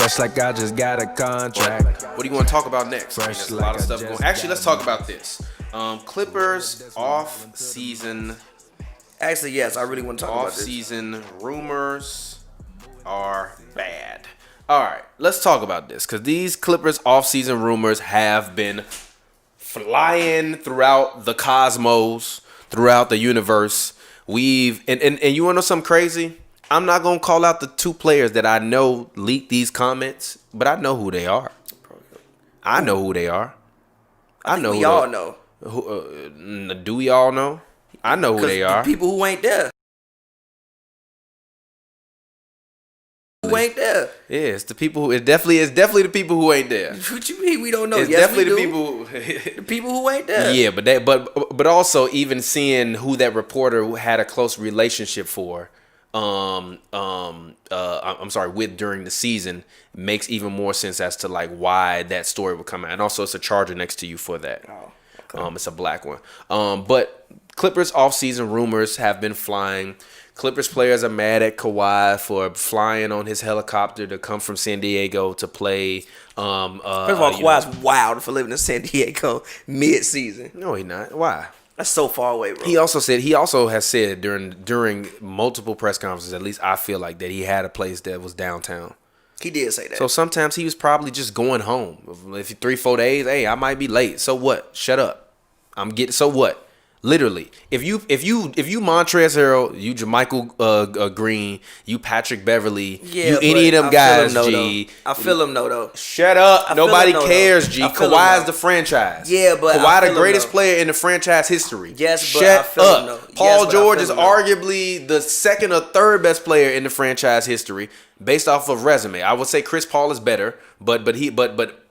Fresh like I just got a contract. What do you want to talk about next? There's a lot of like I stuff just going. Actually, let's talk about this. Clippers off-season. Actually, yes, I really want to talk about this. Off-season rumors are bad. All right, let's talk about this because these Clippers off-season rumors have been flying throughout the cosmos, throughout the universe. And you want to know something crazy? I'm not gonna call out the two players that I know leaked these comments, but I know who they are. I know who they are. I know we all know. Do we all know? I know who they are. The people who ain't there. Who ain't there? Yeah, it's the people who. It's definitely the people who ain't there. What you mean we don't know? It's yes, definitely we the do. people. The people who ain't there. Yeah, but also even seeing who that reporter had a close relationship with during the season makes even more sense as to like why that story would come out. And also it's a charger next to you for that. Oh, okay. It's a black one. But Clippers off-season rumors have been flying. Clippers players are mad at Kawhi for flying on his helicopter to come from San Diego to play. First of all, Kawhi's wild for living in San Diego mid-season. No, he's not. Why? That's so far away, bro. He also has said during multiple press conferences, at least I feel like, that he had a place that was downtown. He did say that. So sometimes he was probably just going home. If 3-4 days, hey, I might be late. So what? Shut up. So what? Literally, if you Montrezl Harrell, you JaMychal Green, you Patrick Beverly, you any of them guys, G. I feel him though. Shut up. Nobody cares, G. Kawhi is the franchise. Yeah, but Kawhi the greatest player in the franchise history. Yes, but shut I feel up. him though. Paul George is arguably the second or third best player in the franchise history based off of resume. I would say Chris Paul is better, but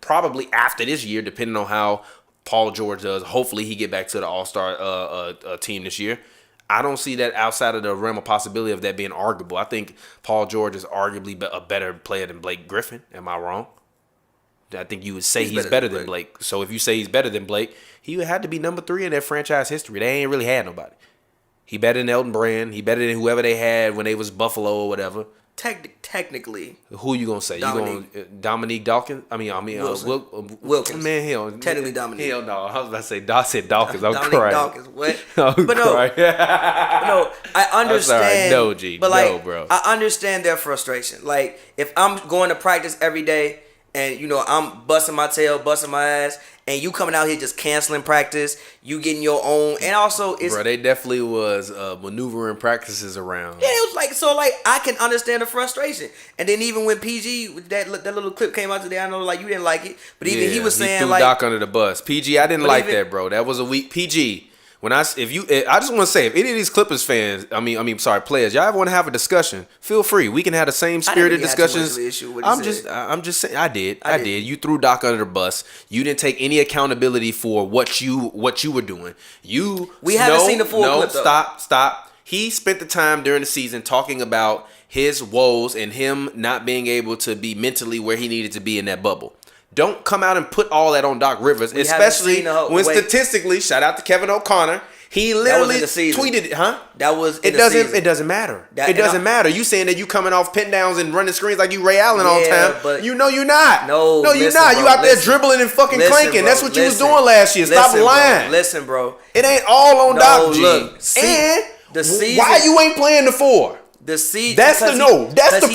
probably after this year, depending on how Paul George does. Hopefully he get back to the All-Star team this year. I don't see that outside of the realm of possibility of that being arguable. I think Paul George is arguably a better player than Blake Griffin. Am I wrong? I think you would say he's better than Blake. So if you say he's better than Blake, he would have to be number 3 in their franchise history. They ain't really had nobody. He better than Elton Brand. He better than whoever they had when they was Buffalo or whatever. Technically, who you gonna say? Dominique. You gonna Dominique Dawkins? Wilkins. Man, hell, technically Dominique. Hell no. I was about to say Dawkins. I'm Dominique crying. Dawkins. What? I'm but no, crying. no. I understand. No, G. But like, no, bro. I understand their frustration. Like, if I'm going to practice every day and I'm busting my tail, busting my ass, and you coming out here just canceling practice, you getting your own, and also it's bro, they definitely was maneuvering practices around. Yeah, it was like I can understand the frustration. And then even when PG that little clip came out today, I know like you didn't like it, but even he was saying threw like Doc under the bus. PG, I didn't like that, bro. That was a weak PG. I just want to say, if any of these Clippers fans, players, y'all ever want to have a discussion, feel free. We can have the same spirited discussions. I'm just saying, I did. You threw Doc under the bus. You didn't take any accountability for what you were doing. We haven't seen the full clip. Stop. He spent the time during the season talking about his woes and him not being able to be mentally where he needed to be in that bubble. Don't come out and put all that on Doc Rivers, especially when statistically, shout out to Kevin O'Connor, he literally tweeted it, huh? That was it doesn't matter. It doesn't matter. You saying that you coming off pin downs and running screens like you Ray Allen all the time. But you're not. No, you're not. You out there dribbling and fucking clanking. That's what you was doing last year. Stop lying. Listen, bro. It ain't all on Doc G. Look, and the season, why you ain't playing the 4? That's the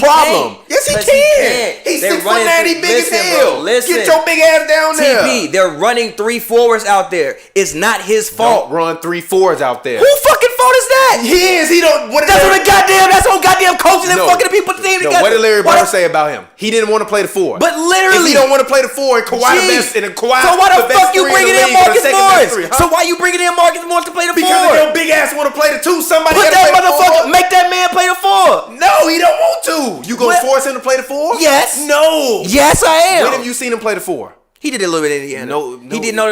problem. Yes, he can. He's 6'9", he big as hell. Get your big ass down there. TP, they're running 3 forwards out there. It's not his fault. Don't run 3 forwards out there. Who fucking fault is that? His. He don't. That's on goddamn coaching and fucking people team together. What did Larry Bird say about him? He didn't want to play the 4. But literally, if he don't want to play the 4 and Kawhi the best, and Kawhi. So why the fuck you bringing in Marcus Morris? So why you bringing in Marcus Morris to play the 4? Because if your big ass want to play the 2, somebody put that motherfucker. Make that man play the 4. No, he don't want to. You gonna force him to play the 4? Yes. No. Yes, I am. When have you seen him play the 4? He did a little bit in Indiana. No, he did. No,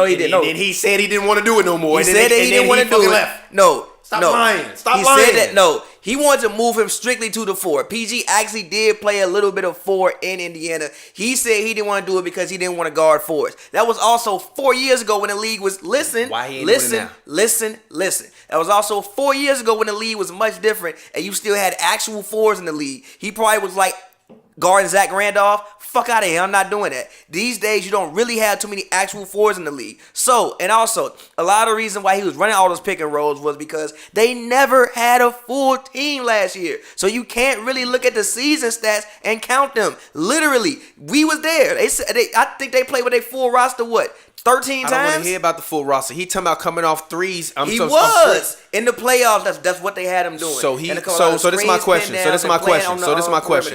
he didn't. And he said he didn't want to do it no more. He said that he didn't want to do it. No. Stop lying. He said that he wanted to move him strictly to the 4. PG actually did play a little bit of 4 in Indiana. He said he didn't want to do it because he didn't want to guard 4s. That was also 4 years ago when the league was listen. That was also 4 years ago when the league was much different and you still had actual 4s in the league. He probably was like guarding Zach Randolph. Fuck out of here. I'm not doing that. These days, you don't really have too many actual fours in the league. So, and also, a lot of the reason why he was running all those pick and rolls was because they never had a full team last year. So you can't really look at the season stats and count them. Literally, we was there. I think they played with a full roster, 13 times? I don't want to hear about the full roster. He talking about coming off threes. He was in the playoffs. That's what they had him doing. So this is my question.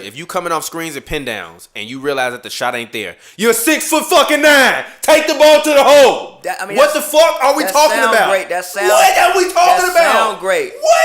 If you coming off screens and pin downs and you realize that the shot ain't there, you're 6'9". Take the ball to the hole. What the fuck are we talking about? Great. What are we talking about? Sound great. What?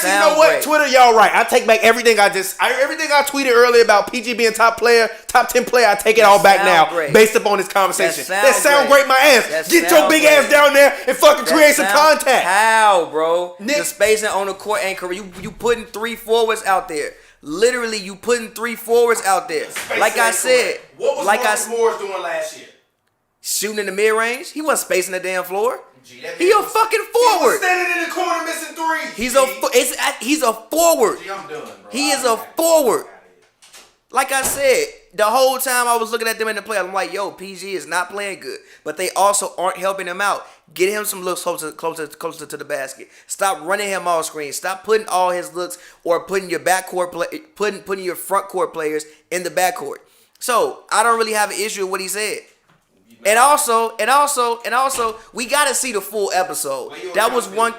You know what? Great. Twitter, y'all right. I take back everything I tweeted earlier about PG being top 10 player. I take it all back now, based upon this conversation. That sound great. My ass. Get your big ass down there and fucking create some contact. How, bro? The spacing on the court ain't correct. You putting 3 forwards out there. Literally, you putting 3 forwards out there. Like I said. What was Marcus Morris doing last year? Shooting in the mid range. He wasn't spacing the damn floor. He a fucking forward. He was standing in the corner missing 3. He's a forward. I'm done, bro. He is a forward. Like I said, the whole time I was looking at them in the play, I'm like, yo, PG is not playing good. But they also aren't helping him out. Get him some looks closer to the basket. Stop running him off screen. Stop putting all his looks or putting your putting your front court players in the backcourt. So I don't really have an issue with what he said. And also, we gotta see the full episode. That was one.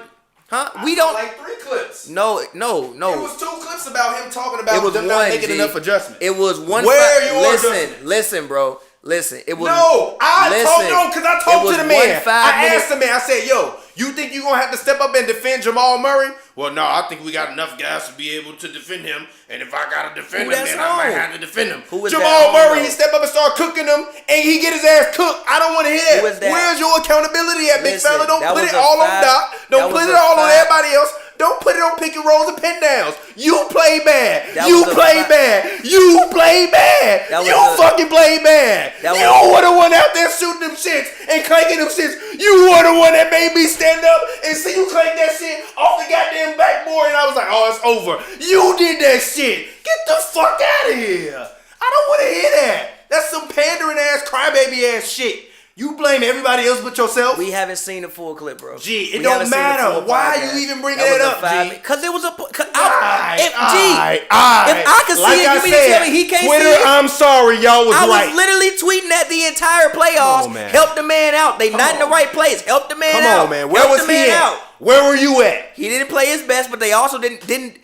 Huh? We don't like 3 clips. No. It was 2 clips about him talking about them not making enough adjustments. It was one. Listen, bro. Listen. It was. No, because I talked to the man. I asked the man. I said, "Yo, you think you gonna have to step up and defend Jamal Murray?" Well, no, I think we got enough guys to be able to defend him. And if I gotta defend him, then I might have to defend him. Jamal Murray, he step up and start cooking them, and he get his ass cooked. I don't want to hear that. Where's your accountability at, big fella? Don't put it all on Doc. Don't put it all on everybody else. Don't put it on pick and rolls and pin downs. You play bad. You play bad. You play bad. You fucking play bad. You were the one out there shooting them shits and clanking them shits. You were the one that made me stand up and see you clank that shit off the goddamn backboard, and I was like, oh, it's over. You did that shit. Get the fuck out of here. I don't want to hear that. That's some pandering ass, crybaby ass shit. You blame everybody else but yourself. We haven't seen the full clip, bro. It don't matter. Why are you even bringing that up, G? Because it was if I could see it, you mean to tell me he can't Twitter, see it? I'm sorry, y'all was right. I was literally tweeting at the entire playoffs. Help the man out. They not in the right place. Help the man out. Come on, man. Where was he at? Where were you at? He didn't play his best, but they also did not help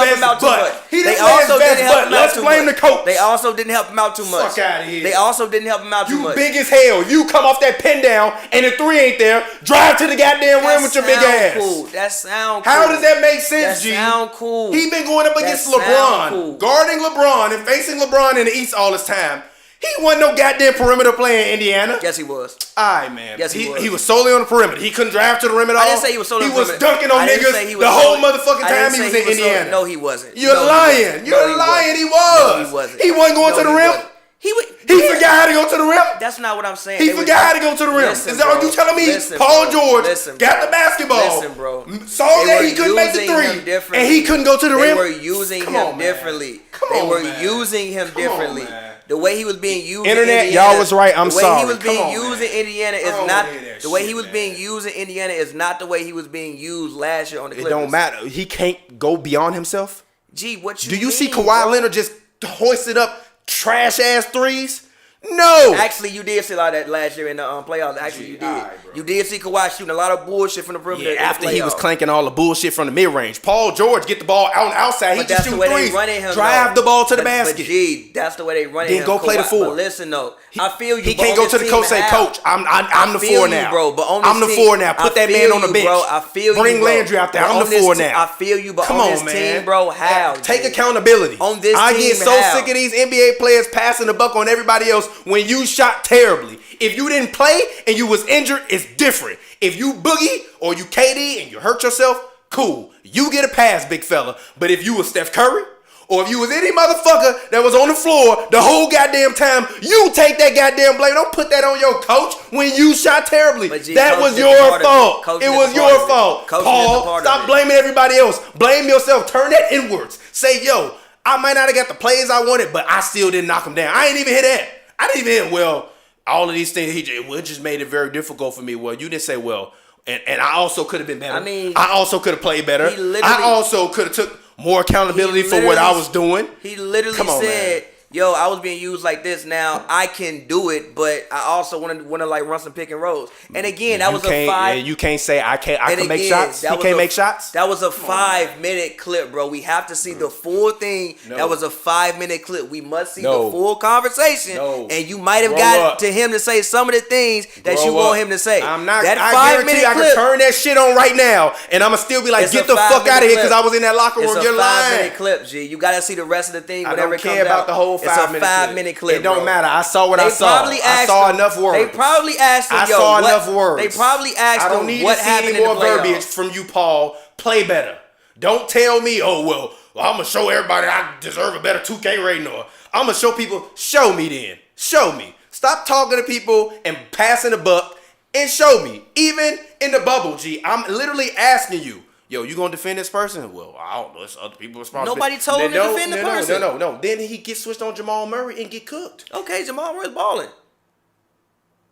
him out too much. Let's blame the coach. They also didn't help him out too much. Fuck out of here. They also didn't help him out too much. You big as hell. You come off that pin down and the 3 ain't there. Drive to the goddamn rim with your big ass. Cool. That sound cool. How does that make sense, G? That sound cool. He been going up against LeBron, guarding LeBron and facing LeBron in the East all this time. He wasn't no goddamn perimeter player in Indiana. Yes, he was. All right, man. Yes, he was. He was solely on the perimeter. He couldn't drive to the rim at all. I didn't say he was solely on the perimeter. He was dunking on niggas the whole motherfucking time he was in Indiana. No, he wasn't. You're lying. You're lying. He was. No, he wasn't. He wasn't going to the rim. He forgot how to go to the rim. That's not what I'm saying. He forgot how to go to the rim. Is that what you telling me? Paul George got the basketball. Listen, bro. Saw that he couldn't make the 3, and he couldn't go to the rim. They were using him differently. They were using him differently. The way he was being used Internet, in Indiana, y'all was right. I'm sorry. The way he was being used in Indiana is not the way he was being used in Indiana is not the way he was being used last year on the Clippers. It don't matter. He can't go beyond himself. Gee, what you do you mean, see Kawhi Leonard just hoisted up trash ass threes? No. Actually, you did see a lot of that last year in the playoffs. Actually, you did. Right, you did see Kawhi shooting a lot of bullshit from the perimeter. Yeah, after he was clanking all the bullshit from the mid range. Paul George get the ball out on the outside. He just shoot threes. Drive the ball to the basket. But gee, that's the way they run him. Then go play the 4. But listen though, I feel you. He can't go to the coach and say, "Coach, I'm the 4 now, bro." But I'm the 4 now. Put that man on the bench, bro. I feel you. Bring Landry out there. I'm the 4 now. I feel you, but on this team, bro, how? Take accountability. On this team, I get so sick of these NBA players passing the buck on everybody else when you shot terribly. If you didn't play and you was injured, it's different. If you boogie or you KD and you hurt yourself, cool. You get a pass, big fella. But if you was Steph Curry or if you was any motherfucker that was on the floor the whole goddamn time, you take that goddamn blame. Don't put that on your coach when you shot terribly. That was your fault. It was your fault. Paul, stop blaming everybody else. Blame yourself. Turn that inwards. Say, yo, I might not have got the plays I wanted, but I still didn't knock him down. I ain't even hit that. I didn't even hit, well, all of these things, it just made it very difficult for me. Well, you didn't say, well, and I also could have been better. I mean, I also could have played better. I also could have took more accountability for what I was doing. He literally said, yo, I was being used like this. Now I can do it, but I also want to like run some pick and rolls. And again, that was a 5. You can't say I can make shots. He can't make shots. That was a 5-minute clip, bro. We have to see the full thing. No. That was a 5-minute clip. We must see the full conversation. No. And you might have got to him to say some of the things that you want him to say. I'm not. That I guarantee you, I can turn that shit on right now, and I'ma still be like, get the fuck out of here, because I was in that locker room. You're lying. It's a 5-minute clip, G. You gotta see the rest of the thing. I don't care about the whole 5-minute. It's a 5-minute clip. It don't matter. I saw what I saw. I saw enough words. They probably asked him, I saw enough words. They probably asked him what happened in the playoffs. I don't need to see any more verbiage from you, Paul. Play better. Don't tell me, oh, well, I'm going to show everybody I deserve a better 2K rating, or I'm going to show people. Show me then. Show me. Stop talking to people and passing the buck and show me. Even in the bubble, G, I'm literally asking you, yo, you gonna defend this person? Well, I don't know. It's other people responsible. Nobody told him to defend the person. No. Then he gets switched on Jamal Murray and get cooked. Okay, Jamal Murray's balling.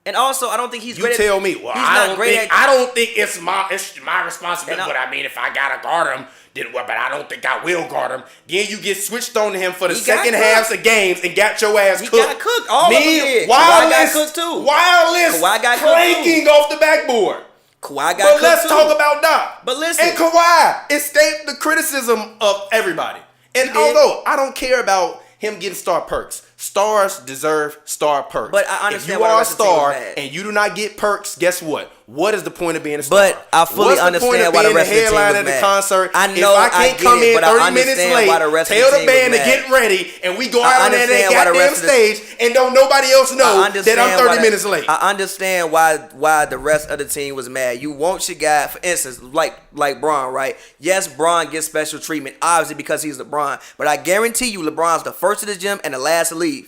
And also, I don't think he's great. You tell me. Well, I don't think it's my responsibility. But I mean, if I gotta guard him, but I don't think I will guard him. Then you get switched on to him for the second halves of games and got your ass cooked. He got cooked. All of them did. Kawhi got cooked too. Wireless cranking off the backboard. Kawhi got But let's talk about Doc. But listen. And Kawhi escaped the criticism of everybody. And although I don't care about him getting star perks, stars deserve star perks. But I understand if you are a star and you do not get perks, guess what? What is the point of being a star? But I fully understand why the rest of the team was at the concert? I know if I can't come in 30 minutes late, tell the band to get ready, and we go out on that goddamn stage, and don't nobody else know that I'm 30 minutes late. I understand why the rest of the team was mad. You want your guy, for instance, like Bron, right? Yes, Bron gets special treatment, obviously because he's LeBron. But I guarantee you, LeBron's the first to the gym and the last to leave.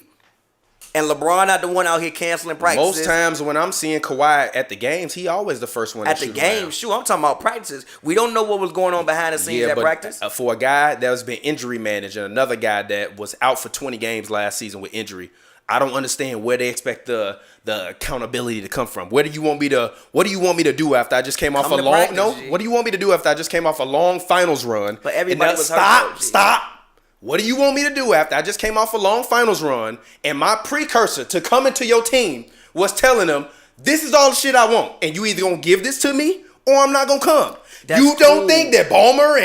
And LeBron not the one out here canceling practices. Most times when I'm seeing Kawhi at the games, he always the first one at the game. Shoot, I'm talking about practices. We don't know what was going on behind the scenes at practice. For a guy that was been injury managed and another guy that was out for 20 games last season with injury, I don't understand where they expect the accountability to come from. What do you want me to do after I just came off a long What do you want me to do after I just came off a long finals run? But everybody was hurt. Stop. What do you want me to do after I just came off a long finals run and my precursor to coming to your team was telling them, this is all the shit I want, and you either gonna give this to me or I'm not gonna come. You don't think that Ballmer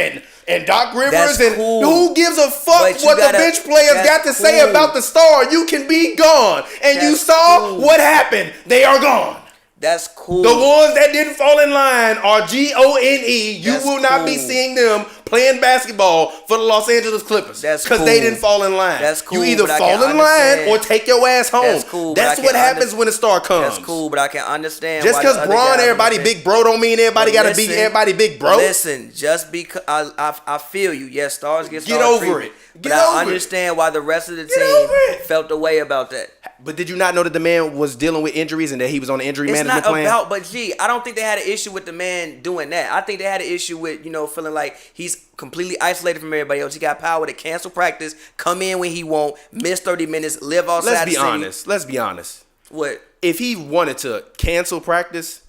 and Doc Rivers and who gives a fuck what the bench players got to say about the star? You can be gone. And you saw what happened. They are gone. That's cool. The ones that didn't fall in line are GONE. You will not be seeing them playing basketball for the Los Angeles Clippers. That's because they didn't fall in line. That's cool. You either fall in line or take your ass home. That's cool. That's what happens when a star comes. That's cool, but I can understand. Just because Braun, everybody big bro, don't mean everybody got to be everybody big bro. Listen, just because I feel you. Yes, stars get over it. But I understand why the rest of the team felt the way about that. But did you not know that the man was dealing with injuries and that he was on the injury management plan? It's not about, but gee, I don't think they had an issue with the man doing that. I think they had an issue with, feeling like he's completely isolated from everybody else. He got power to cancel practice, come in when he won't, miss 30 minutes, live outside the city. Let's be honest. What? If he wanted to cancel practice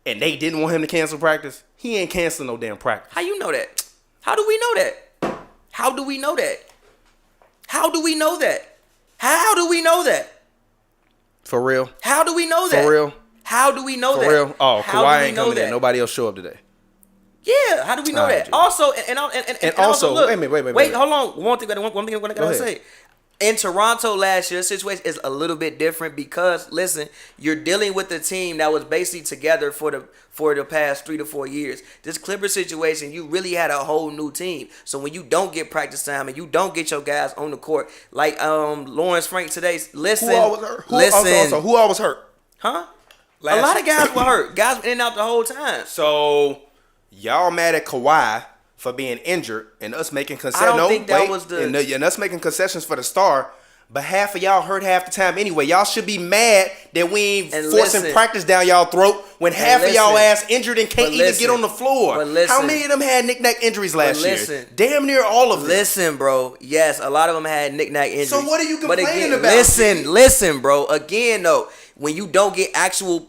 and they didn't want him to cancel practice, he ain't canceling no damn practice. How you know that? How do we know that? How do we know that? How do we know that? How do we know that? For real? How do we know that? For real? How do we know that? For real? Oh, Kawhi ain't coming in. Nobody else show up today. Yeah, how do we know that? Geez. Also, and also, look, wait, hold on. One thing I gotta say. In Toronto last year, the situation is a little bit different because, listen, you're dealing with a team that was basically together for the past 3 to 4 years. This Clippers situation, you really had a whole new team. So when you don't get practice time and you don't get your guys on the court, like Lawrence Frank today, listen. Who all was hurt? Who all was hurt? Huh? A lot of guys were hurt. Guys were in and out the whole time. So y'all mad at Kawhi for being injured and us making concessions. I don't think that was the... And us making concessions for the star, But half of y'all hurt half the time anyway. Y'all should be mad that we ain't And forcing listen. practice down y'all throat when half of y'all ass injured and can't But even listen. get on the floor. But listen. How many of them had knick-knack injuries last year? listen. Damn near all of them. Listen, bro. Yes, a lot of them had knick-knack injuries. So what are you But complaining again, about? Listen, bro. Again, though, when you don't get actual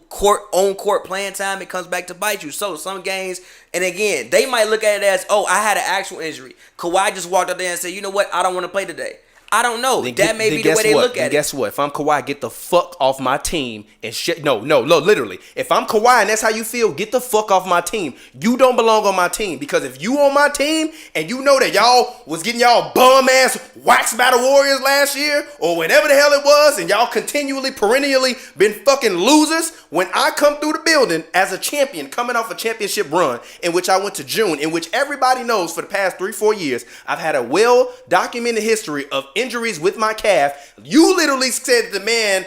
on-court playing time, it comes back to bite you. So some games, and again, they might look at it as, oh, I had an actual injury. Kawhi just walked out there and said, you know what? I don't want to play today. I don't know. That may be the way they look at it. Guess what? If I'm Kawhi, get the fuck off my team and shit. No, literally. If I'm Kawhi and that's how you feel, get the fuck off my team. You don't belong on my team, because if you on my team and you know that y'all was getting y'all bum ass waxed by the Warriors last year or whenever the hell it was, and y'all perennially been fucking losers, when I come through the building as a champion, coming off a championship run in which I went to June, in which everybody knows for the past 3-4 years, I've had a well-documented history of injuries with my calf. You literally said the man,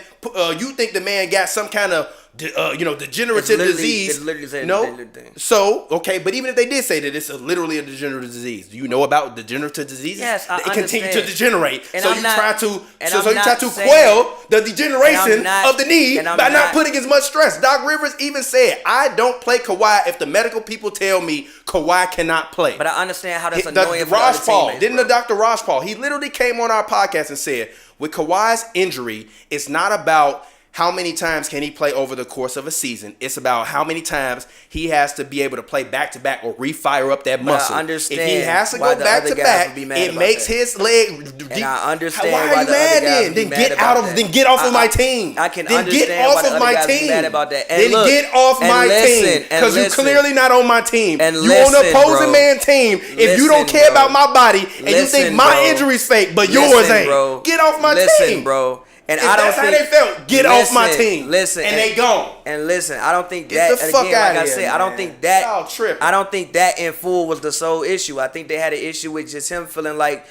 you think the man got some kind of degenerative disease. It's literally saying no. the thing. So, okay, but even if they did say that it's literally a degenerative disease, do you know about degenerative diseases? Yes, I It continue to understand. degenerate. And So I'm you not- try to and so I'm you try not to saying- quell the degeneration and I'm not- of the knee and I'm by not not- putting as much stress. Doc Rivers even said, I don't play Kawhi if the medical people tell me Kawhi cannot play. But I understand how that's The annoying for the Raj other Paul, teammates, didn't bro. the Dr. Raj Paul, he literally came on our podcast and said, with Kawhi's injury, it's not about how many times can he play over the course of a season. It's about how many times he has to be able to play back-to-back or refire up that muscle. I understand if he has to why go the other guys back-to-back, would be mad it about makes that. his leg. And I understand Why are why you the mad other guys then? would be Then mad get about out of. that. Then get off of my team. I can then understand get off why the of other my guys would be team. mad about that. And Then look, get off and my listen, team, and because you're listen. clearly not on my team. And You on the listen, opposing bro. man team. If you don't Listen, care bro. about my body and you think Listen, my bro. injury's fake, but Listen, yours ain't, bro. get off my Listen, team, bro. And If I don't that's how think they felt, get off my team. Listen, and they gone. And listen, I don't think Get that. the And fuck again, like outta I here, said, I don't man. think that. Y'all tripping. I don't think that in full was the sole issue. I think they had an issue with just him feeling like,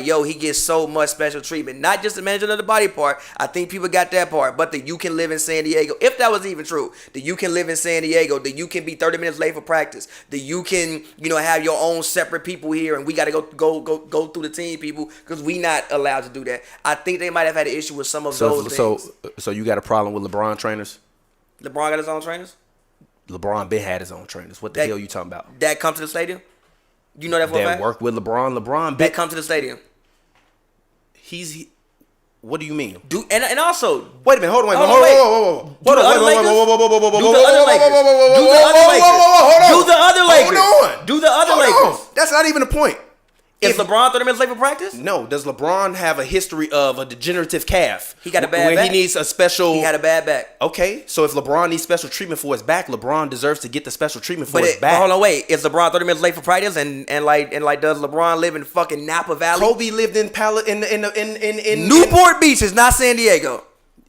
yo, he gets so much special treatment. Not just the management of the body part. I think people got that part, but that you can live in San Diego. If that was even true, that you can live in San Diego, that you can be 30 minutes late for practice, that you can, have your own separate people here, and we got to go through the team people because we not allowed to do that. I think they might have had an issue with some of those things. So you got a problem with LeBron trainers? LeBron got his own trainers LeBron been had his own trainers. What the hell you talking about? that come to the stadium. You know that for a That fact? work with LeBron. LeBron been, That come to the stadium. what do you mean? And also, Wait a minute. Hold on. Hold on, wait. Do the other Lakers? Do the other Lakers? Do the other Lakers? Do the other Lakers? Hold on. Do the other Lakers? That's not even the point. Is LeBron 30 minutes late for practice? No. Does LeBron have a history of a degenerative calf? He got a bad where back. he needs a special. He had a bad back. Okay, so if LeBron needs special treatment for his back, LeBron deserves to get the special treatment for But his back. hold on, wait. Is LeBron 30 minutes late for practice? And does LeBron live in fucking Napa Valley? Kobe lived in Newport Beach is not San Diego.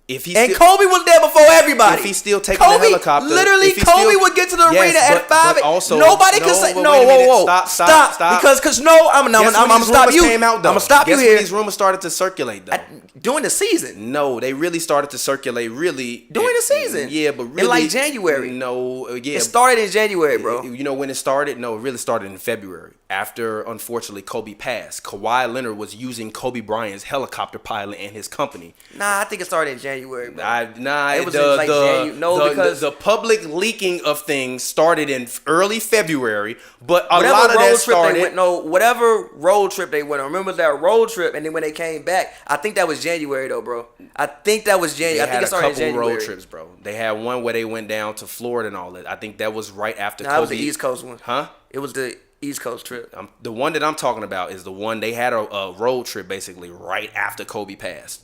If he And still, Kobe was there before everybody. if he's still taking the helicopter, Literally, if he Kobe still- would get to the Yes, arena at but 5. also, Nobody can say but no. wait a minute. Whoa. Stop. Because no, I'm gonna stop you. I'm gonna stop you Guess here. when these rumors started to circulate though. During the season. No, they really started to circulate really During the season. Yeah, but really In like January. No, yeah. It started in January, bro. You know when it started? No, it really started in February. After, unfortunately, Kobe passed. Kawhi Leonard was using Kobe Bryant's helicopter pilot and his company. Nah, I think it started in January, bro. It was like because the public leaking of things started in early February, but a whatever lot of road that trip started. they went, whatever road trip they went on. Remember that road trip, and then when they came back, I think that was January though, bro. I think that was January. They I think had it a started in couple January. road trips, bro. They had one where they went down to Florida and all that. I think that was right after Nah, Kobe. that was the East Coast one. Huh? It was the East Coast trip. The one that I'm talking about is the one they had a road trip basically right after Kobe passed.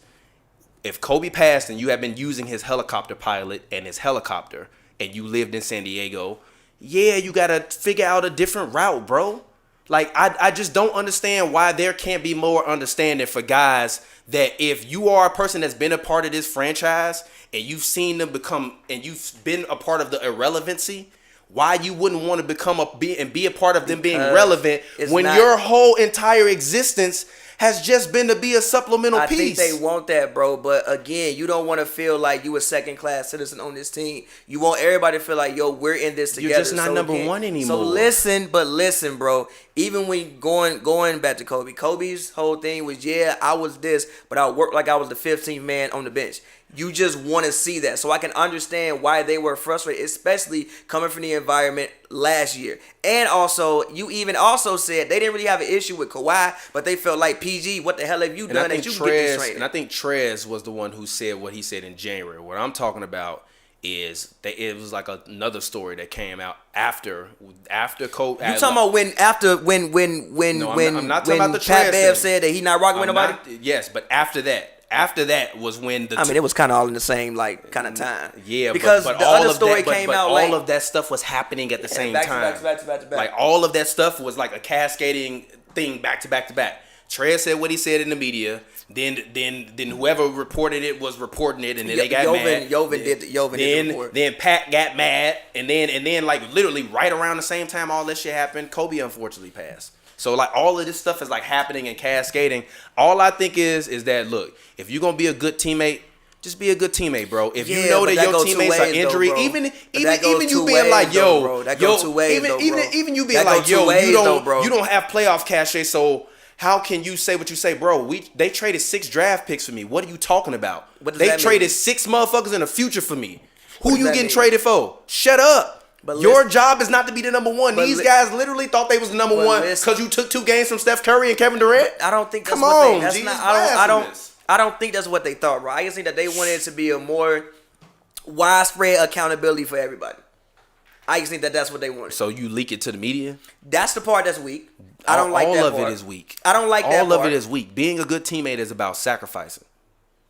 If Kobe passed and you have been using his helicopter pilot and his helicopter and you lived in San Diego, yeah, you got to figure out a different route, bro. Like, I just don't understand why there can't be more understanding for guys that if you are a person that's been a part of this franchise and you've seen them become, and you've been a part of the irrelevancy, why you wouldn't want to be a part of them being relevant when your whole entire existence has just been to be a supplemental piece. I think they want that, bro. But again, you don't want to feel like you a second-class citizen on this team. You want everybody to feel like, yo, we're in this together. You're just not number one anymore. So listen, bro. even when going back to Kobe's whole thing was, yeah, I was this, but I worked like I was the 15th man on the bench. You just want to see that. So I can understand why they were frustrated, especially coming from the environment last year. And also, you even also said they didn't really have an issue with Kawhi, but they felt like, PG, what the hell have you done that you can get this training? And I think Trez was the one who said what he said in January. What I'm talking about is it was like another story that came out after Kobe. You talking about when I'm not talking about the Pat Trez Bev thing. said that he not rocking with nobody? Yes, but after that was when the it was kind of all in the same kind of time. Yeah, because but the all other of story that, came but out all late. of that stuff was happening at the same time. Back to back. Like all of that stuff was like a cascading thing, back to back. Trez said what he said in the media. Then whoever reported it was reporting it, and then they got mad. Joven did the report. Then Pat got mad, and then like literally right around the same time all this shit happened, Kobe unfortunately passed. So like all of this stuff is like happening and cascading. All I think is that look, if you're gonna be a good teammate, just be a good teammate, bro. If you know that your teammates are injury, even you being like, yo, even you being like, yo, you don't have playoff cachet, so how can you say what you say, bro? They traded 6 draft picks for me. What are you talking about? They traded 6 motherfuckers in the future for me. Who you getting traded for? Shut up. Your job is not to be the number one. These guys literally thought they was the number one because you took 2 games from Steph Curry and Kevin Durant. I don't think that's Come on, that's Jesus, I don't think that's what they thought, bro. I just think that they wanted it to be a more widespread accountability for everybody. I just think that that's what they wanted. So you leak it to the media? That's the part that's weak. I don't like that part. All of it is weak. I don't like that part. All of it is weak. Being a good teammate is about sacrificing.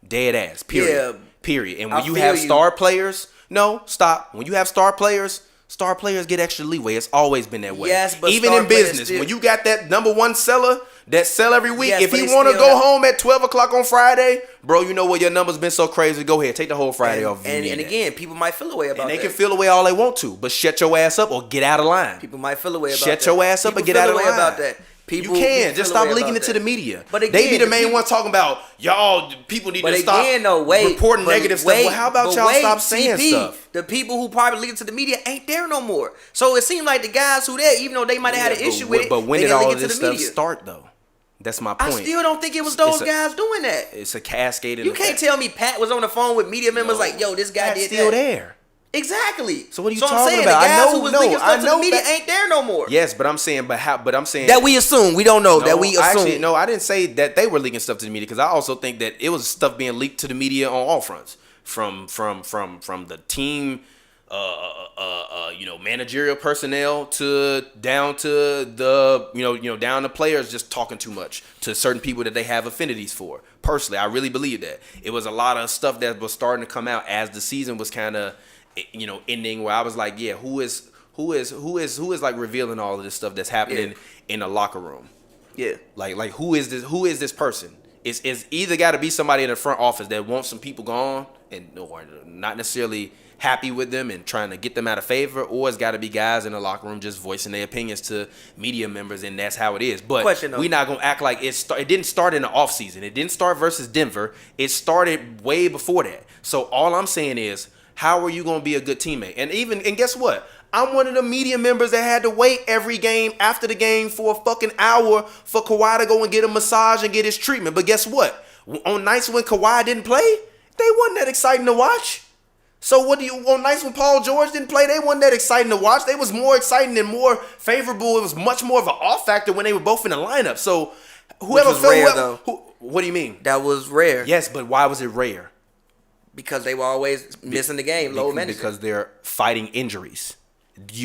Dead ass. Period. Yeah, period. And when you have star players, no, stop. When you have star players get extra leeway. It's always been that way. Yes, but even in business, when you got that number one seller that sell every week, if he want to go home at 12 o'clock on Friday, bro, you know what, your number's been so crazy. Go ahead, take the whole Friday off. And again, people might feel a way about that. And they can feel a way all they want to, but shut your ass up or get out of line. People might feel a way about that. Shut your ass up and get out of line. About that. People you can just stop leaking it to the media. But again, they be the main ones talking about y'all. People need to stop reporting negative stuff. Well, how about y'all stop saying stuff? The people who probably leak it to the media ain't there no more. So it seems like the guys who there, even though they might have had an issue with it, but when did all of this stuff start though? That's my point. I still don't think it was those guys doing that. It's a cascading. You can't tell me Pat was on the phone with media members like, yo, this guy did that. Still there. Exactly. So what are you talking about? The guys who was leaking stuff to the media ain't there no more. Yes, but I'm saying, that we assume. We don't know that we assume. Actually, no, I didn't say that they were leaking stuff to the media because I also think that it was stuff being leaked to the media on all fronts, from the team, managerial personnel down to the down to players just talking too much to certain people that they have affinities for. Personally, I really believe that it was a lot of stuff that was starting to come out as the season was kind of ending, where I was like, yeah, who is like revealing all of this stuff that's happening in the locker room? Yeah, like who is this person? It's either got to be somebody in the front office that wants some people gone and or not necessarily happy with them and trying to get them out of favor, or it's got to be guys in the locker room just voicing their opinions to media members, and that's how it is. But we're not going to act like it didn't start in the offseason. It didn't start versus Denver. It started way before that. So all I'm saying is, how are you going to be a good teammate? And guess what? I'm one of the media members that had to wait every game after the game for a fucking hour for Kawhi to go and get a massage and get his treatment. But guess what? On nights when Kawhi didn't play, they wasn't that exciting to watch. So on nights when Paul George didn't play, they wasn't that exciting to watch. They was more exciting and more favorable. It was much more of an off factor when they were both in the lineup. So whoever felt rare, though. What do you mean? That was rare. Yes, but why was it rare? Because they were always missing the game, low management. Because they're fighting injuries.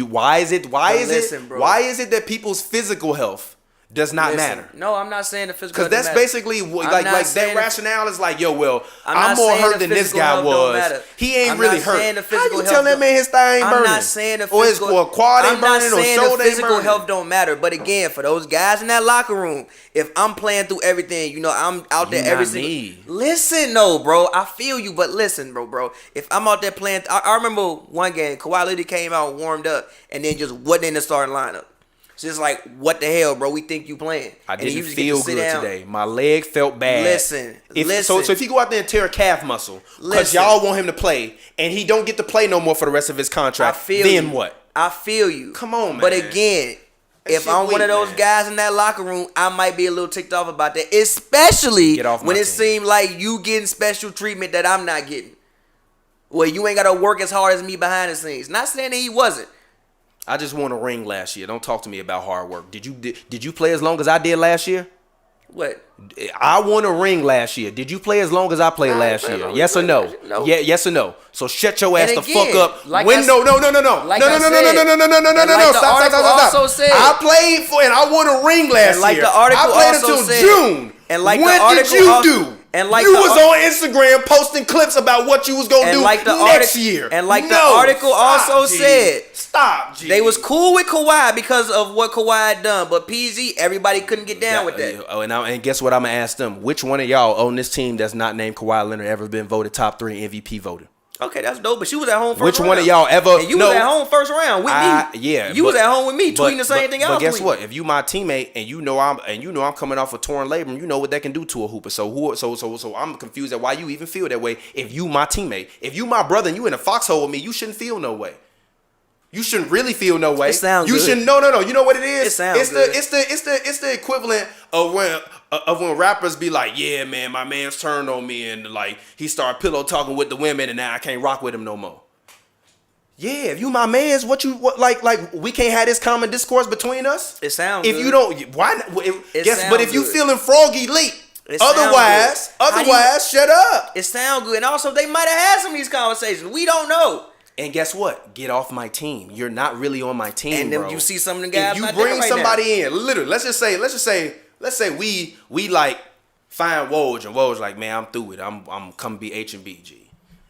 Why is it that people's physical health does not matter? No, I'm not saying the physical. Because that's basically like that rationale is like, yo, well, I'm more hurt than this guy was. He ain't really hurt. How you tell that man his thigh ain't burning? I'm not saying the physical. Or his quad ain't burning or shoulder ain't burning. Physical health don't matter. But again, for those guys in that locker room, if I'm playing through everything, I'm out there every single. Listen, no, bro, I feel you, but listen, bro. If I'm out there playing, I remember one game, Kawhi Leonard came out, warmed up, and then just wasn't in the starting lineup. It's just like, what the hell, bro? We think you playing. I didn't feel good today. My leg felt bad. Listen. So if you go out there and tear a calf muscle because y'all want him to play and he don't get to play no more for the rest of his contract, then what? I feel you. Come on, man. But again, If I'm one of those guys in that locker room, I might be a little ticked off about that. Especially when it seemed like you getting special treatment that I'm not getting. Well, you ain't got to work as hard as me behind the scenes. Not saying that he wasn't. I just won a ring last year. Don't talk to me about hard work. Did you play as long as I did last year? What? I won a ring last year. Did you play as long as I played last year? Yes or no? No. Yeah, yes or no? So shut your ass the fuck up. No. Stop. I played for and I won a ring last year. I played until June. And like when did you do? And like you was on Instagram posting clips about what you was gonna do next year. And like the article also said, stop. G. They was cool with Kawhi because of what Kawhi had done, but PG, everybody couldn't get down with that. Oh, and guess what? I'm gonna ask them. Which one of y'all on this team that's not named Kawhi Leonard ever been voted top 3 MVP voter? Okay, that's dope. But she was at home first round. Which one of y'all ever? And you was at home first round with me. Yeah, you was at home with me, tweeting the same thing I was tweeting. But guess what? If you my teammate and you know I'm coming off a torn labrum, you know what that can do to a hooper. So I'm confused at why you even feel that way. If you my teammate, if you my brother, and you in a foxhole with me, you shouldn't feel no way. You shouldn't really feel no way. It sounds good. Shouldn't. No. You know what it is? It sounds good. It's the equivalent of when rappers be like, yeah, man, my man's turned on me and like he started pillow talking with the women and now I can't rock with him no more. Yeah, if you my man's, what like we can't have this common discourse between us. It sounds. If good. You don't, why? But if you good. Feeling froggy late. Otherwise, shut up. It sounds good, and also they might have had some of these conversations. We don't know. And guess what? Get off my team. You're not really on my team, and then bro. you see some of the guys. If you bring somebody in, literally, let's just say we like find Woj and Woj like, man, I'm through it. I'm come be HNB G.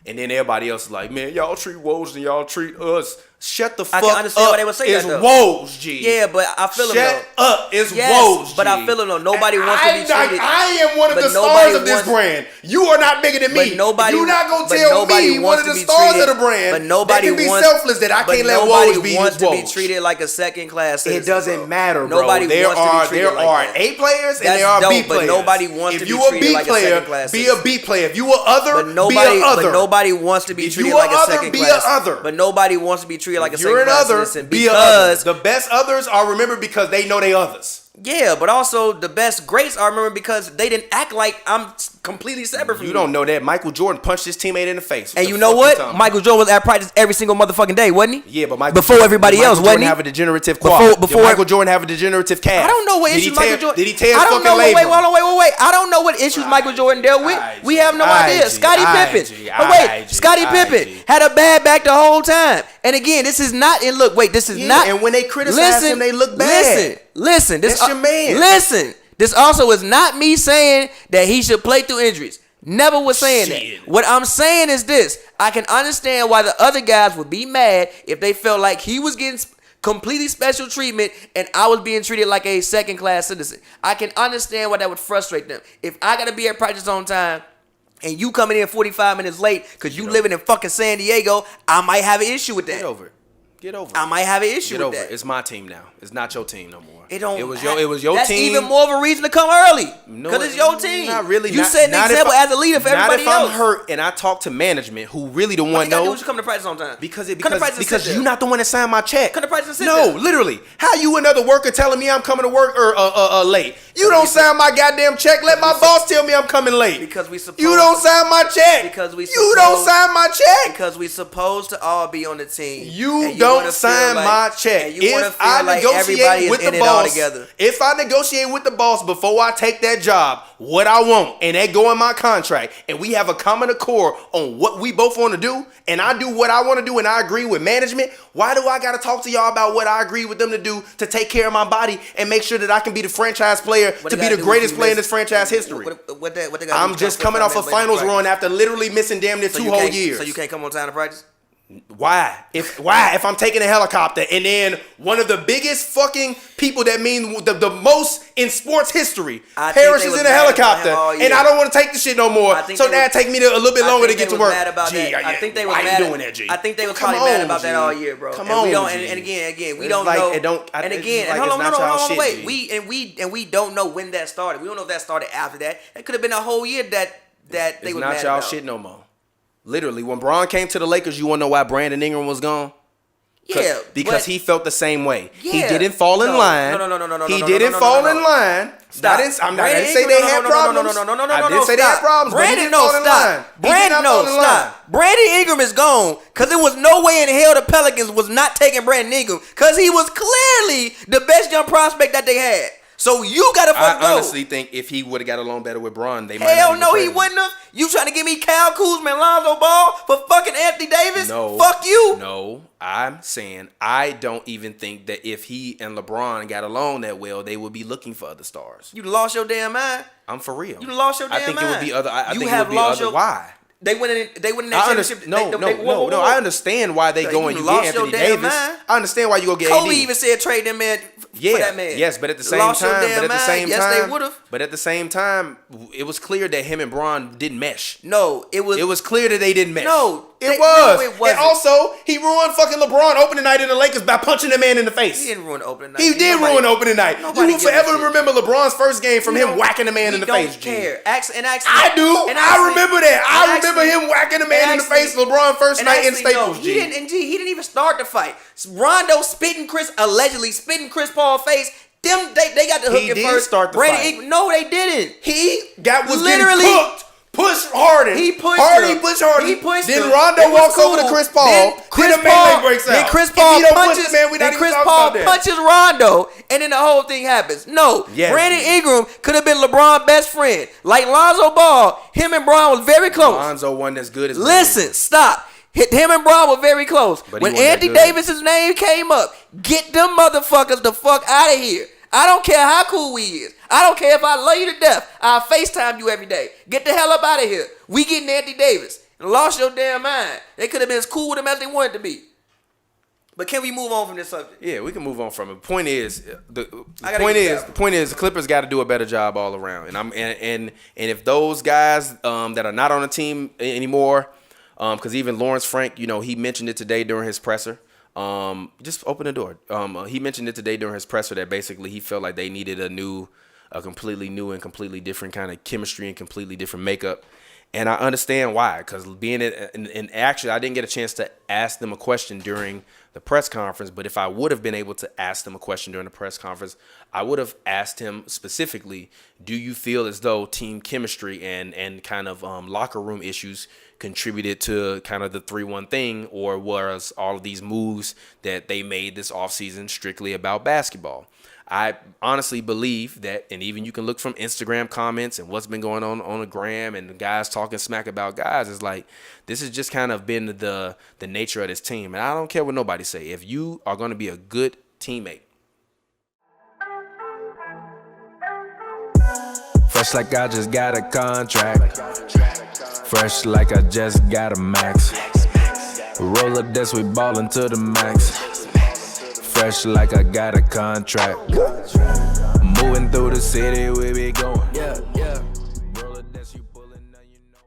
And then everybody else is like, man, y'all treat Woj and y'all treat us. Shut the fuck up. I can understand why they would say that, though. Woj, G. Yeah, but I feel him, though. Shut up. It's Woj, G. But I feel him, though. Nobody wants to be treated. I am one of the stars of this brand. You are not bigger than me. You're not going to tell me one of the stars of the brand but nobody that can be selfless that I can't let Woj be his Woj. Nobody wants to be treated like a second-class citizen. It doesn't matter, bro. Nobody wants to be treated like that. There are A players and there are B players. But nobody wants to be treated like a second-class citizen. Be a B player. If you were other, be a other. But nobody wants to be treated like a second-class. But nobody wants to be treated like a second-class citizen because the best others are remembered because they know they others. Yeah, but also the best greats are remembered because they didn't act like I'm completely separate from you. You don't know that. Michael Jordan punched his teammate in the face. And you know what? Michael Jordan was at practice every single motherfucking day, wasn't he? Yeah, but before everybody else, wasn't he? Have a degenerative quad. Before Michael Jordan have a degenerative calf. I don't know what issues Michael Jordan. Did he tear his fucking labrum? Wait. I don't know what issues Michael Jordan dealt with. We have no idea. Scottie Pippen. But wait, Scottie Pippen had a bad back the whole time. And again, this is not. And look, wait, this is not. And when they criticize him, they look bad. Listen. This That's your man. Listen. This also is not me saying that he should play through injuries. Never was saying that. What I'm saying is this. I can understand why the other guys would be mad if they felt like he was getting completely special treatment and I was being treated like a second-class citizen. I can understand why that would frustrate them. If I got to be at practice on time and you coming in 45 minutes late because you living in fucking San Diego, I might have an issue with that. Get over it. I might have an issue with that. It's my team now. It's not your team no more. It was your That's team. That's even more of a reason to come early. Because it's your team. Not really. You set an example as a leader for everybody else. Not if I'm hurt and I talk to management who really the one knows. Why you come to practice on time? Because you're not the one that signed my check. Come to practice and sit there. No, literally. How you another worker telling me I'm coming to work or late? You don't sign my goddamn check. Let my boss tell me I'm coming late. Because we supposed. You don't sign my check. You don't sign my check. Because we supposed to all be on the team. You don't sign my check. If I negotiate with the boss, if I negotiate with the boss before I take that job, what I want, and that go in my contract, and we have a common accord on what we both want to do, and I do what I want to do, and I agree with management, why do I got to talk to y'all about what I agree with them to do to take care of my body and make sure that I can be the franchise player to be the greatest player in this franchise history? I'm just coming off a finals run after literally missing damn near 2 whole years. So you can't come on time to practice? Why? If I'm taking a helicopter and then one of the biggest fucking people that mean the most in sports history perishes in a helicopter and I don't want to take the shit no more, so now it take me a little bit longer to get to work. I think they was mad doing that, G? I think they was probably mad about that all year, bro. Come on, and again, we don't know. And again, hold on, wait. We don't know when that started. We don't know if that started after that. It could have been a whole year that they was mad about. It's not y'all shit no more. Literally, when Braun came to the Lakers, you want to know why Brandon Ingram was gone? Yeah, because but- he felt the same way. Yeah. He didn't fall in line. No. He didn't fall in line. Stop. I didn't say they had problems. I didn't say they had problems. But he didn't fall in line. Brandon Ingram is gone because there was no way in hell the Pelicans was not taking Brandon Ingram because he was clearly the best young prospect that they had. So you gotta fucking go. I honestly think if he would have got along better with Bron, they might Hell not no, he even wouldn't have. You trying to give me Kyle Kuzma and Lonzo Ball for fucking Anthony Davis? No. Fuck you. No, I'm saying I don't even think that if he and LeBron got along that well, they would be looking for other stars. You lost your damn mind. I'm for real. You lost your damn I think mind. it would be other. I You think have it would be lost other. your- Why? They went in that I championship. understand. No. I understand why they So go you and you lost get your Anthony damn Davis. mind. I understand why you go get Kobe AD. even said trade that man for that man. Yes, but at the same Lost your time, damn mind. Yes, they would've. But at the same time, it was clear that him and Bron didn't mesh. No, it was. It was clear that they didn't mesh. No, it was. No, it wasn't. And also, he ruined fucking LeBron opening night in the Lakers by punching the man in the face. He didn't ruin opening night. He did ruin opening night. You will gives a forever shit. remember LeBron's first game from him whacking the man in the face. We don't care. Actually, I do. and I remember that. I and remember him whacking the man in the face. LeBron first night in Staples. He didn't even start the fight. Rondo allegedly spitting Chris Paul's face. They got the hook He at did first. start the Brandon fight. Ingram, no, they didn't. He was Literally- getting cooked. Push Harden. He pushed Harden. him. Pushed Harden. He pushed then him. Rondo It was walks over to cool. Chris Paul. Then Chris the melee Paul breaks out. Then Chris If Paul he don't punches. push, man, we not Then even Chris talking Paul about that. punches Rondo, and then the whole thing happens. No, Yes. Brandon Ingram could have been LeBron's best friend, like Lonzo Ball. Him and Bron was very close. Lonzo wasn't as good as Listen, stop. Him and Bron were very close. But he When wasn't that Anthony good. Davis's name came up, get them motherfuckers the fuck out of here. I don't care how cool we is. I don't care if I love you to death. I'll FaceTime you every day. Get the hell up out of here. We getting Anthony Davis. And lost your damn mind. They could have been as cool with him as they wanted to be. But can we move on from this subject? Yeah, we can move on from it. Point is, the gotta point get is, that. the point is, the Clippers got to do a better job all around. And if those guys that are not on the team anymore, because even Lawrence Frank, he mentioned it today during his presser. Just open the door. He mentioned it today during his presser that basically he felt like they needed a completely new and completely different kind of chemistry and completely different makeup. And I understand why, because and actually I didn't get a chance to ask them a question during the press conference, but if I would have been able to ask them a question during the press conference, I would have asked him specifically, do you feel as though team chemistry and kind of locker room issues contributed to kind of the 3-1 thing, or was all of these moves that they made this offseason strictly about basketball? I honestly believe that, and even you can look from Instagram comments and what's been going on the gram and the guys talking smack about guys, is like, this has just kind of been the nature of this team. And I don't care what nobody say. If you are going to be a good teammate, Fresh like I just got a contract. Fresh like I just got a max. Roll up this, we ballin' to the max. Fresh like I got a contract. Moving through the city, we be going.